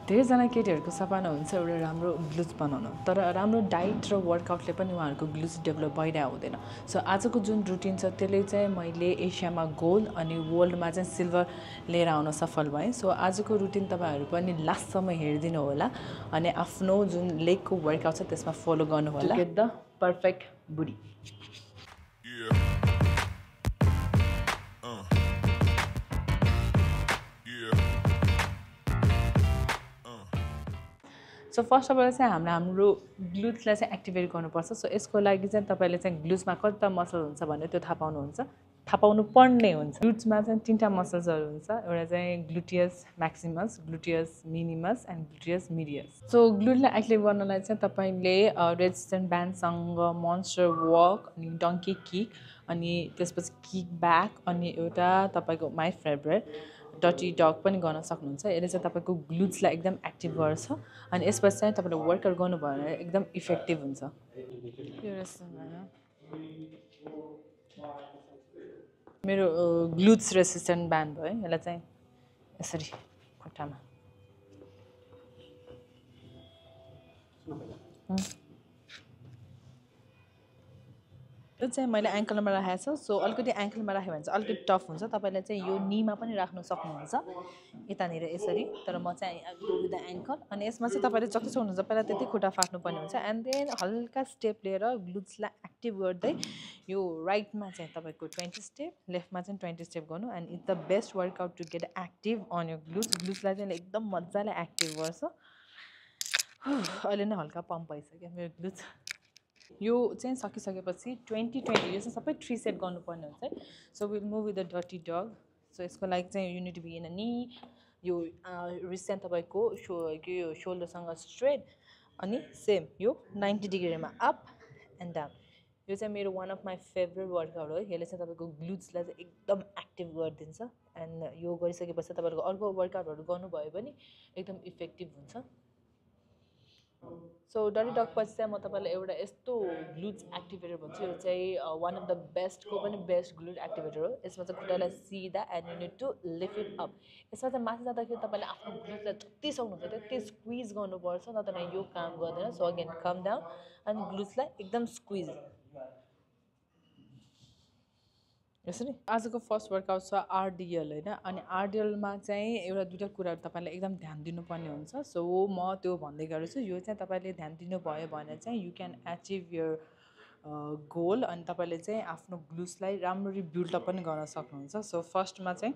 धेरैजना केटीहरूको सपना हुन्छ एउटा राम्रो ग्लुज बनाउन, तर राम्रो डाइट र वर्कआउटले पनि उहाँहरूको ग्लुज डेभलप भइरहेको हुँदैन। सो आजको जुन रुटिन छ त्यसले चाहिँ मैले एसियामा गोल्ड अनि वर्ल्डमा चाहिँ सिल्भर लिएर आउन सफल भएँ। सो आजको रुटिन तपाईँहरू पनि लास्टसम्म हेरिदिनु होला अनि आफ्नो जुन लेगको वर्कआउट छ त्यसमा फलो गर्नु होला टु गेट द पर्फेक्ट बुडी। सो फर्स्ट अफ अल चाहिँ हाम्रो ग्लुजलाई चाहिँ एक्टिभेट गर्नुपर्छ। सो यसको लागि चाहिँ तपाईँले चाहिँ ग्लुजमा कतिवटा मसल हुन्छ भने त्यो थाहा पाउनु पर्ने हुन्छ। ग्लुजमा चाहिँ 3टा मसल्सहरू हुन्छ, एउटा चाहिँ gluteus maximus, gluteus minimus and gluteus medius. So ग्लुजलाई एक्टिभ गर्नलाई चाहिँ तपाईँले रेजिस्टेन्ट ब्यान्डसँग मन्स्टर वक अनि डङ्की किक अनि त्यसपछि किक ब्याक अनि एउटा तपाईँको माई फेभरेट डटी डग पनि गर्न सक्नुहुन्छ। यसले चाहिँ तपाईँको ग्लुजलाई एकदम एक्टिभ गर्छ अनि यसपछि चाहिँ तपाईँले वर्कआउट गर्नुभयो भने एकदम इफेक्टिभ हुन्छ। मेरो ग्लुज रेसिस्टेन्ट ब्यान्ड हो है, यसलाई चाहिँ यसरी खुट्टामा यो चाहिँ मैले एङ्कलमा राखेको छु। सो अलिकति एङ्कलमा राख्यो भने चाहिँ अलिकति टफ हुन्छ। तपाईँले चाहिँ यो नीमा पनि राख्नु सक्नुहुन्छ यतानिर यसरी, तर म चाहिँ गो विथ द एङ्कल। अनि यसमा चाहिँ तपाईँले जति सक्नुहुन्छ पहिला त्यति खुट्टा फाट्नुपर्ने हुन्छ एन्ड देन हल्का स्टेप लिएर ग्लुजलाई एक्टिभ गर्दै यो राइटमा चाहिँ तपाईँको 20 स्टेप, लेफ्टमा चाहिँ 20 स्टेप गर्नु and it's the best workout to get active on यो ग्लुजलाई चाहिँ एकदम मजाले एक्टिभ गर्छ। अहिले नै हल्का पम्प भइसक्यो मेरो ग्लुज। यो चाहिँ सकिसकेपछि 20-20 यो चाहिँ सबै 3 सेट गर्नुपर्ने हुन्छ है। So will move with the डटी डग। सो यसको लागि चाहिँ युनिट बिगिन नि यो रिस्ट चाहिँ तपाईँको यो सोल्डरसँग स्ट्रेट अनि सेम यो 90 डिग्रीमा अप एन्ड डाउन। यो चाहिँ मेरो one of my favourite workout हो। यसले चाहिँ तपाईँको ग्लुजलाई चाहिँ एकदम एक्टिभ गरिदिन्छ एन्ड यो गरिसकेपछि तपाईँहरूको अर्को वर्कआउटहरू गर्नुभयो भने एकदम इफेक्टिभ हुन्छ। सो डटी डग पछि चाहिँ म तपाईँलाई एउटा यस्तो ग्लुज एक्टिभेटर भन्छु, यो चाहिँ वान अफ द बेस्टको पनि बेस्ट ग्लुज एक्टिभेटर हो। यसमा चाहिँ खुट्टालाई सिधा and you need to lift it up. यसमा चाहिँ माथि जाँदाखेरि तपाईँले आफ्नो ग्लुजलाई जति सक्नुहुन्छ त्यति स्क्विज गर्नुपर्छ, नत्र यो काम गर्दैन। सो अगेन कम डाउन अनि ग्लुजलाई एकदम स्क्विज यसरी। आजको फर्स्ट वर्कआउट छ आरडिएल होइन, अनि आरडिएलमा चाहिँ एउटा दुईवटा कुराहरू तपाईँले एकदम ध्यान दिनुपर्ने हुन्छ। सो म त्यो भन्दै गर्छु, यो चाहिँ तपाईँले ध्यान दिनुभयो भने चाहिँ you can achieve your goal अनि तपाईँले चाहिँ आफ्नो ग्लुजलाई राम्ररी बिल्डअप पनि गर्न सक्नुहुन्छ। सो फर्स्टमा चाहिँ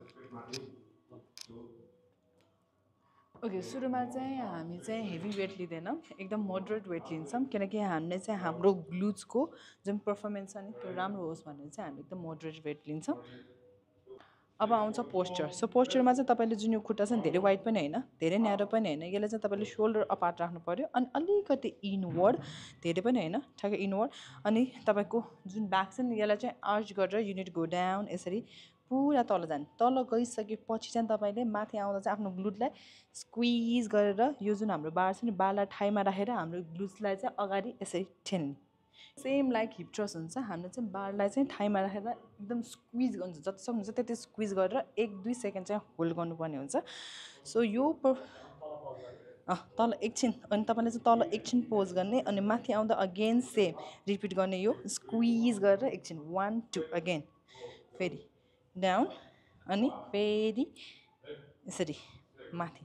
ओके, सुरुमा चाहिँ हामी चाहिँ हेभी वेट लिँदैनौँ, एकदम मोडरेट वेट लिन्छौँ, किनकि हामीले चाहिँ हाम्रो ग्लुजको जुन पर्फर्मेन्स छ नि त्यो राम्रो होस् भनेर चाहिँ हामी एकदम मोडरेट वेट लिन्छौँ। अब आउँछ पोस्चर। सो पोस्चरमा चाहिँ तपाईँले जुन यो खुट्टा छ नि धेरै वाइड पनि होइन धेरै न्यारो पनि होइन, यसलाई चाहिँ तपाईँले सोल्डर अपार्ट राख्नु पऱ्यो अनि अलिकति इनवर्ड, धेरै पनि होइन ठ्याक्कै इनवर्ड। अनि तपाईँको जुन ब्याक छ नि यसलाई चाहिँ आर्च गरेर युनिट गो डाउन यसरी पुरा तल जाने। तल गइसकेपछि चाहिँ तपाईँले माथि आउँदा चाहिँ आफ्नो ग्लुजलाई स्क्विज गरेर यो जुन हाम्रो बार छ नि बारलाई ठाईमा राखेर हाम्रो ग्लुजलाई चाहिँ अगाडि यसरी ठेल्ने। सेम लाइक हिप थ्रस्ट हुन्छ, हामीले चाहिँ बारलाई चाहिँ ठाईमा राखेर एकदम स्क्विज गर्नुहुन्छ, जति सक्नुहुन्छ त्यति स्क्विज गरेर 1-2 सेकेन्ड चाहिँ होल्ड गर्नुपर्ने हुन्छ। सो यो तल एकछिन अनि तपाईँले चाहिँ तल एकछिन पोज गर्ने अनि माथि आउँदा अगेन सेम रिपिट गर्ने, यो स्क्विज गरेर एकछिन 1-2 अगेन फेरि डाउन अनि फेरि यसरी माथि।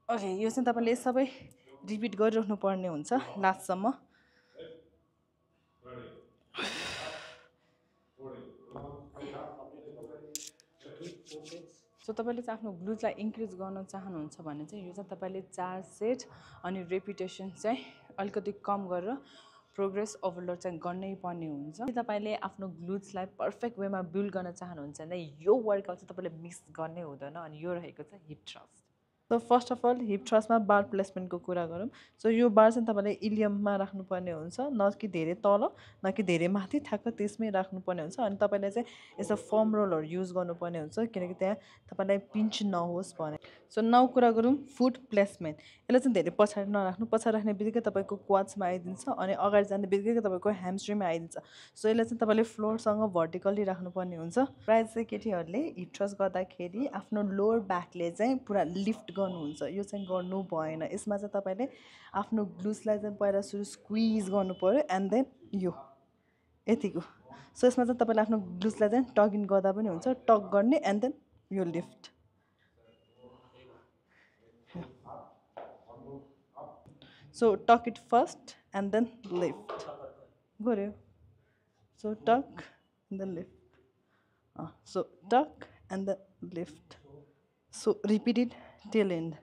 ओके, यो चाहिँ तपाईँले सबै रिपिट गरिराख्नु पर्ने हुन्छ लास्टसम्म। सो तपाईँले चाहिँ आफ्नो ग्लुजलाई इन्क्रिज गर्न चाहनुहुन्छ भने चाहिँ यो चाहिँ तपाईँले 4 सेट अनि रेपिटेसन चाहिँ अलिकति कम गरेर प्रोग्रेस ओभरलोड चाहिँ गर्नै पर्ने हुन्छ। तपाईँले आफ्नो ग्लुजलाई पर्फेक्ट वेमा बिल्ड गर्न चाहनुहुन्छ भने यो वर्कआउट चाहिँ तपाईँले मिस गर्नै हुँदैन अनि यो रहेको छ hip thrust. So first of all hip थ्रस्टमा बार प्लेसमेन्टको कुरा गरौँ. सो यो बार चाहिँ तपाईँले इलियममा राख्नुपर्ने हुन्छ, न कि धेरै तल न कि धेरै माथि, ठ्याक्क त्यसमै राख्नुपर्ने हुन्छ. अनि तपाईँले चाहिँ यसो फर्म रोलहरू युज गर्नुपर्ने हुन्छ किनकि त्यहाँ तपाईँलाई पिन्च नहोस् भने. सो नाउ कुरा गरौँ फुट प्लेसमेन्ट. यसलाई चाहिँ धेरै पछाडि नराख्नु. पछाडि राख्ने बित्तिकै तपाईँको क्वाड्समा आइदिन्छ अनि अगाडि जाने बित्तिकै तपाईँको ह्यामस्ट्रिङमा आइदिन्छ. सो यसलाई चाहिँ तपाईँले फ्लोरसँग भर्टिकल्ली राख्नुपर्ने हुन्छ. प्रायः चाहिँ केटीहरूले हिप थ्रस्ट गर्दाखेरि आफ्नो लोवर ब्याकले चाहिँ पुरा लिफ्ट गर्नुहुन्छ. यो चाहिँ गर्नु भएन. यसमा चाहिँ तपाईँले आफ्नो ग्लुसलाई चाहिँ पहिला सुरु स्क्विज गर्नु पऱ्यो एन्ड देन यो यतिको. सो यसमा चाहिँ तपाईँले आफ्नो ग्लुसलाई चाहिँ टग इन गर्दा पनि हुन्छ. टग गर्ने एन्ड देन यो lift. So tuck it first and then lift. Goreo. So tuck and then lift. So tuck and then lift. So repeat it till end.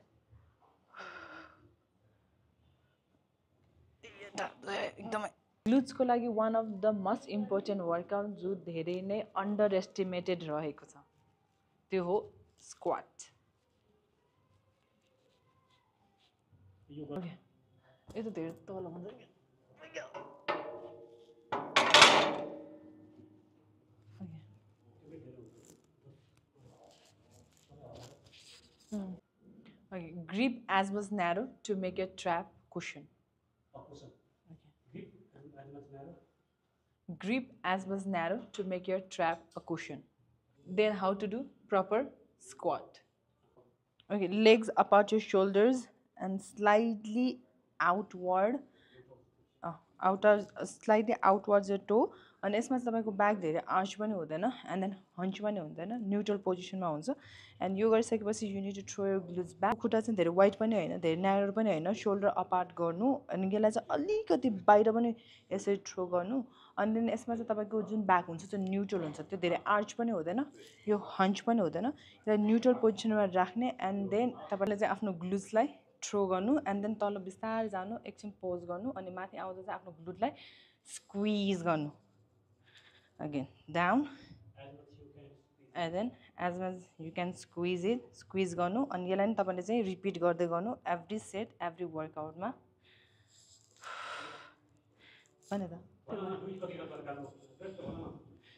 Glutes को लागि one of the most important workout जो धेरै नै underestimated रहेको छ त्यो हो squat. Okay. यो त धेरै तल हुन्छ. Okay, grip as much narrow to make your trap cushion. Grip as much narrow to make your trap a cushion. Then how to do proper squat. Okay, legs apart your shoulders and slightly outward. Slightly outwards your toe. अनि यसमा चाहिँ तपाईँको back धेरै arch पनि हुँदैन and then हन्च पनि हुँदैन, neutral पोजिसनमा हुन्छ. एन्ड यो गरिसकेपछि you need to throw your glutes back. खुट्टा चाहिँ धेरै वाइड पनि होइन, धेरै न्यारो पनि होइन, सोल्डर अपार्ट गर्नु. अनि यसलाई चाहिँ अलिकति बाहिर पनि यसरी थ्रो गर्नु. अनि देन यसमा चाहिँ तपाईँको जुन ब्याक हुन्छ त्यो न्युट्रल हुन्छ, त्यो धेरै आर्च पनि हुँदैन, यो हन्च पनि हुँदैन. यसलाई न्युट्रल पोजिसनमा राख्ने एन्ड देन तपाईँले चाहिँ आफ्नो ग्लुट्सलाई थ्रो गर्नु एन्ड देन तल बिस्तारै जानु, एकछिन पोज गर्नु अनि माथि आउँदा चाहिँ आफ्नो ग्लुटलाई स्क्विज गर्नु. Again down and then as much you can squeeze it, squeeze गर्नु. अनि यसलाई नि तपाईँले चाहिँ रिपिट गर्दै गर्नु एभ्री सेट एभ्री वर्कआउटमा. भने त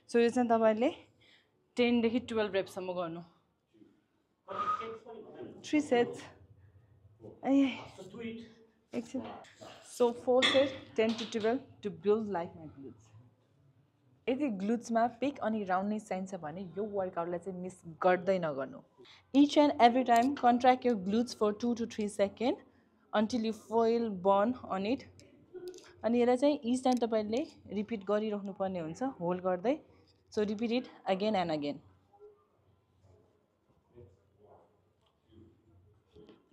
सो यो चाहिँ तपाईँले 10 देखि 12 रेपसम्म गर्नु. 3 सेट्स. एकछिन. So 4 set 10 to 12 to build like my glutes. यदि ग्लुट्समा पिक अनि राउन्डनेस चाहिन्छ भने यो वर्कआउटलाई चाहिँ मिस गर्दै नगर्नु. Each and every time contract your glutes for 2 to 3 second until you feel burn on it. अनि यसलाई चाहिँ इच टाइम तपाईँले रिपिट गरिराख्नु पर्ने हुन्छ होल्ड गर्दै. So repeat it again and again.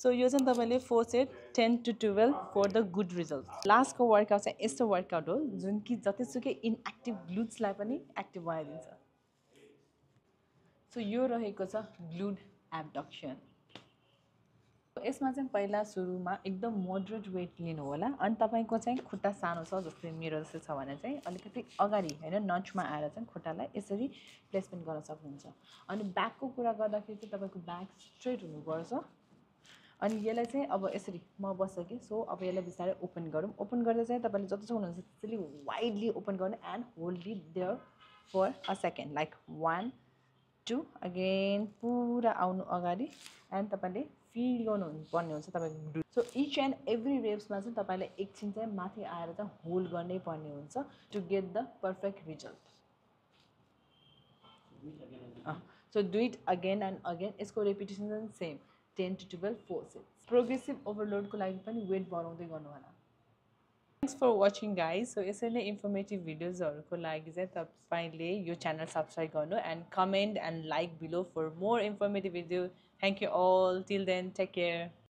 So यो चाहिँ तपाईँले 4 set 10 to 12 for the good result. लास्टको वर्कआउट चाहिँ यस्तो वर्कआउट हो जुन कि जतिसुकै इनएक्टिभ ग्लुट्सलाई पनि एक्टिभ बनाइदिन्छ. सो यो रहेको छ ग्लुट एब्डक्सन. यसमा चाहिँ पहिला सुरुमा एकदम मोडरेट वेट लिनु होला. अनि तपाईँको चाहिँ खुट्टा सानो छ जस्तै मेरो जस्तै छ भने चाहिँ अलिकति अगाडि होइन नचमा आएर चाहिँ खुट्टालाई यसरी प्लेसमेन्ट गर्न सक्नुहुन्छ. अनि ब्याकको कुरा गर्दाखेरि चाहिँ तपाईँको ब्याक स्ट्रेट हुनुपर्छ. अनि यसलाई चाहिँ अब यसरी म बसेँ. सो अब यसलाई बिस्तारै ओपन गरौँ. ओपन गर्दा चाहिँ तपाईँले जति सक्नुहुन्छ त्यसरी वाइडली ओपन गर्ने and hold it there for a second like 1 2 again पुरा आउनु अगाडि एन्ड तपाईँले फिल गर्नुपर्ने हुन्छ तपाईँको. सो इच एन्ड एभ्री रेप्समा चाहिँ तपाईँले एकछिन चाहिँ माथि आएर चाहिँ होल्ड गर्नै पर्ने हुन्छ to get the perfect result. So do it again and again. यसको रेपिटेसन चाहिँ सेम 10 to 12 4 सेट्स. प्रोग्रेसिभ ओभरलोडको लागि पनि वेट बढाउँदै गर्नु होला. Thanks for watching guys. So यसरी नै इन्फर्मेटिभ भिडियोजहरूको लागि चाहिँ तपाईँले यो च्यानल सब्सक्राइब गर्नु and comment and like below for more informative video. Thank you all. Till then take care.